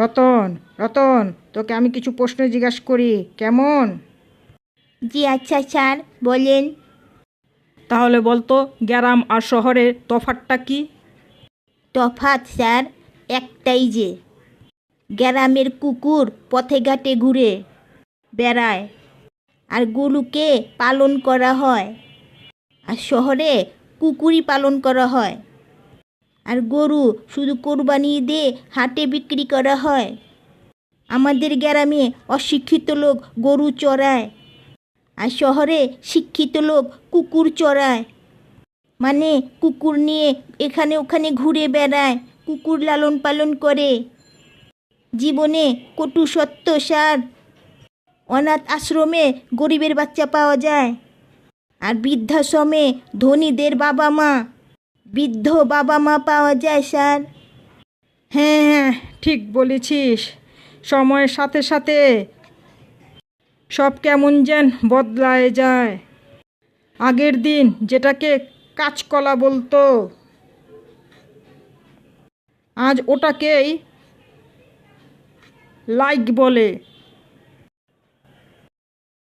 রতন, রতন, তোকে আমি কিছু প্রশ্ন জিজ্ঞাসা করি, কেমন? জি আচ্ছা স্যার, বলেন। তাহলে বলতো, গ্রাম আর শহরের তফাৎটা কি? তফাৎ স্যার একটাই যে গ্রামের কুকুর পথে ঘাটে ঘুরে বেড়ায় আর গরুকে পালন করা হয়, আর শহরে কুকুরই পালন করা হয়, আর গরু শুধু কোরবানি দিয়ে হাটে বিক্রি করা হয়। আমাদের গ্রামে অশিক্ষিত লোক গরু চড়ায়, আর শহরে শিক্ষিত লোক কুকুর চড়ায়। মানে কুকুর নিয়ে এখানে ওখানে ঘুরে বেড়ায়, কুকুর লালন পালন করে। জীবনে কটু সত্য স্যার, অনাথ আশ্রমে গরিবের বাচ্চা পাওয়া যায়, আর বৃদ্ধাশ্রমে ধনীদের বাবা মা, বৃদ্ধ বাবা মা পাওয়া যায় স্যার। হ্যাঁ হ্যাঁ, ঠিক বলেছিস। সময়ের সাথে সাথে সব কেমন যেন বদলায় যায়। আগের দিন যেটাকে কাঁচকলা বলতো, আজ ওটাকেই লাইক বলে।